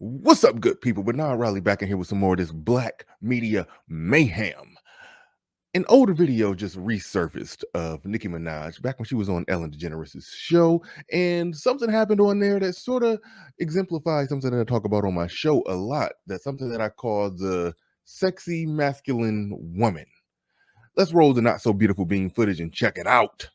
What's up, good people? But now Riley back in here with some more of this black media mayhem. An older video just resurfaced of Nicki Minaj back when she was on Ellen DeGeneres' show, and something happened on there that sort of exemplifies something that I talk about on my show a lot. That's something that I call the sexy masculine woman. Let's roll the not so beautiful bean footage and check it out.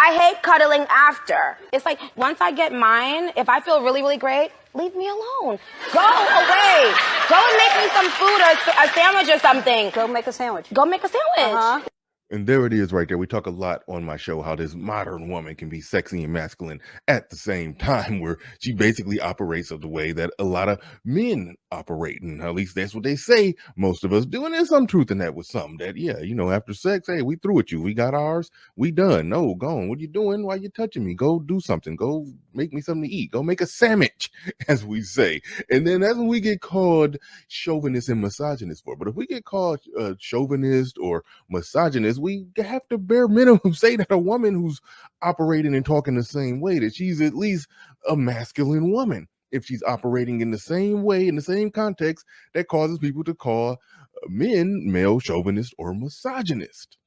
I hate cuddling after. It's like, once I get mine, if I feel really, really great, leave me alone. Go away. Go and make me some food or a sandwich or something. Go make a sandwich. Go make a sandwich. And there it is right there. We talk a lot on my show how this modern woman can be sexy and masculine at the same time, where she basically operates of the way that a lot of men operate. And at least that's what they say most of us do. And there's some truth in that with some that, yeah, you know, after sex, hey, we through with you. We got ours. We done. No, go on. What are you doing? Why you touching me? Go do something. Go make me something to eat. Go make a sandwich, as we say. And then that's when we get called chauvinist and misogynist for. But if we get called chauvinist or misogynist, we have to bare minimum say that a woman who's operating and talking the same way, that she's at least a masculine woman. If she's operating in the same way, in the same context, that causes people to call men male chauvinist or misogynist.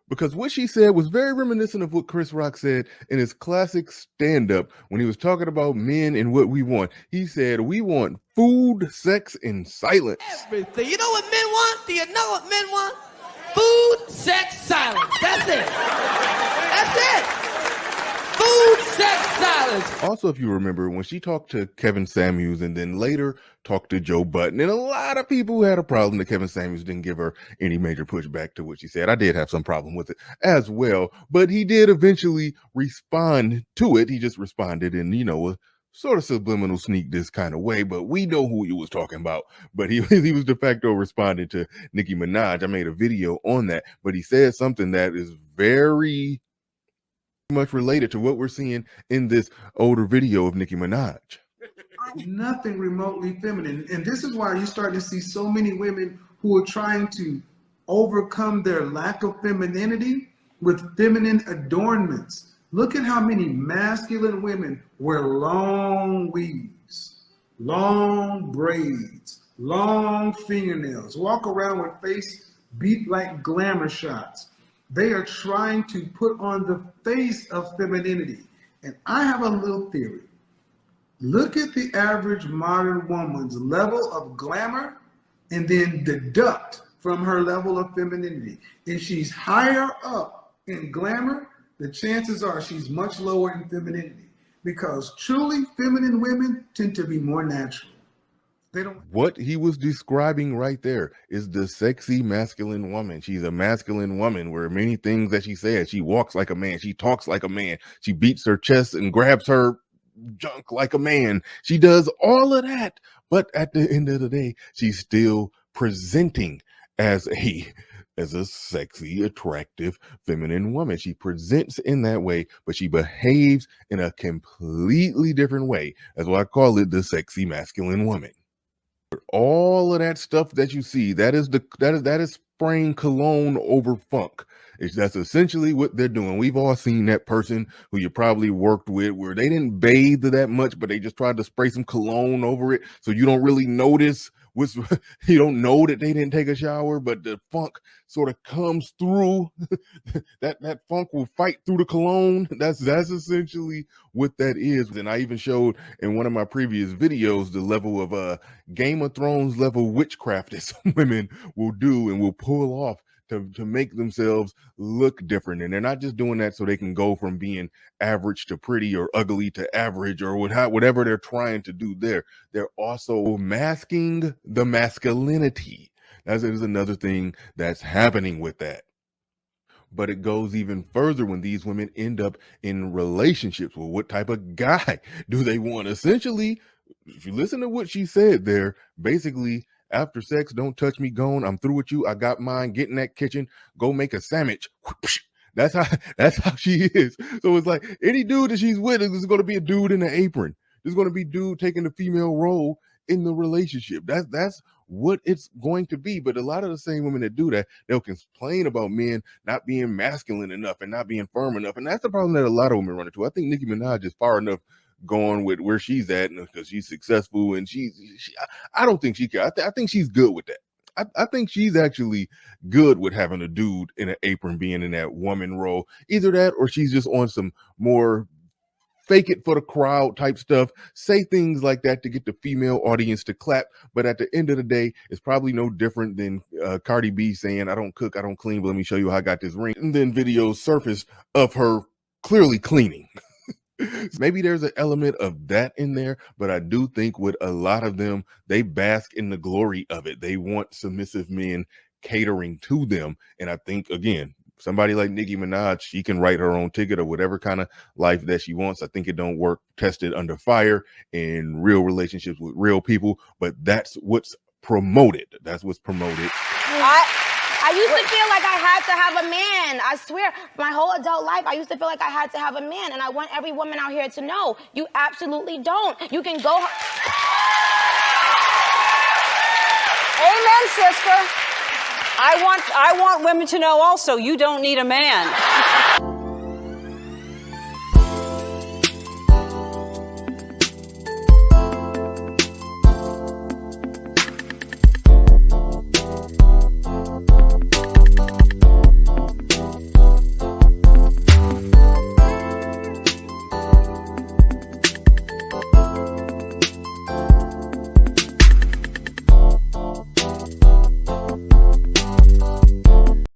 Because what she said was very reminiscent of what Chris Rock said in his classic stand-up when he was talking about men and what we want. He said, we want food, sex, and silence. Everything. You know what men want? Do you know what men want? Food, sex, silence. That's it. That's it. Food, sex, silence. Also, if you remember, when she talked to Kevin Samuels and then later talked to Joe Budden, and a lot of people had a problem that Kevin Samuels didn't give her any major pushback to what she said. I did have some problem with it as well, but he did eventually respond to it. He just responded in, you know, a sort of subliminal sneak this kind of way, but we know who he was talking about. But he was de facto responding to Nicki Minaj. I made a video on that, but he said something that is very much related to what we're seeing in this older video of Nicki Minaj. Nothing remotely feminine. And this is why you start to see so many women who are trying to overcome their lack of femininity with feminine adornments. Look at how many masculine women wear long weaves, long braids, long fingernails, walk around with face beat like glamour shots. They are trying to put on the face of femininity. And I have a little theory. Look at the average modern woman's level of glamour and then deduct from her level of femininity. If she's higher up in glamour, the chances are she's much lower in femininity, because truly feminine women tend to be more natural. They don't. What he was describing right there is the sexy masculine woman. She's a masculine woman where many things that she says, she walks like a man, she talks like a man, she beats her chest and grabs her junk like a man. She does all of that, but at the end of the day, she's still presenting as a sexy, attractive, feminine woman. She presents in that way, but she behaves in a completely different way. That's why I call it the sexy masculine woman. All of that stuff that you see, that is spraying cologne over funk. That's essentially what they're doing. We've all seen that person who you probably worked with where they didn't bathe that much, but they just tried to spray some cologne over it, so you don't really notice you don't know that they didn't take a shower, but the funk sort of comes through. that funk will fight through the cologne. That's essentially what that is. And I even showed in one of my previous videos the level of Game of Thrones level witchcraft that some women will do and will pull off to make themselves look different. And they're not just doing that so they can go from being average to pretty or ugly to average or whatever they're trying to do there. They're also masking the masculinity. That is another thing that's happening with that. But it goes even further when these women end up in relationships. Well, what type of guy do they want? Essentially, if you listen to what she said there, basically, after sex, don't touch me, gone. I'm through with you. I got mine. Get in that kitchen. Go make a sandwich. That's how she is. So it's like any dude that she's with is going to be a dude in an apron. There's going to be dude taking the female role in the relationship. That's what it's going to be. But a lot of the same women that do that, they'll complain about men not being masculine enough and not being firm enough. And that's the problem that a lot of women run into. I think Nicki Minaj is far enough going with where she's at because she's successful and I don't think she can. I think she's good with that. I think she's actually good with having a dude in an apron being in that woman role. Either that or she's just on some more fake it for the crowd type stuff, say things like that to get the female audience to clap. But at the end of the day, it's probably no different than Cardi B saying, I don't cook, I don't clean, but let me show you how I got this ring. And then videos surface of her clearly cleaning. Maybe there's an element of that in there, but I do think with a lot of them, they bask in the glory of it. They want submissive men catering to them. And I think, again, somebody like Nicki Minaj, she can write her own ticket or whatever kind of life that she wants. I think it don't work tested under fire in real relationships with real people, but that's what's promoted. That's what's promoted. I used to feel like I had to have a man. I swear, my whole adult life, I used to feel like I had to have a man. And I want every woman out here to know, you absolutely don't. You can go. Amen, sister. I want women to know also, you don't need a man.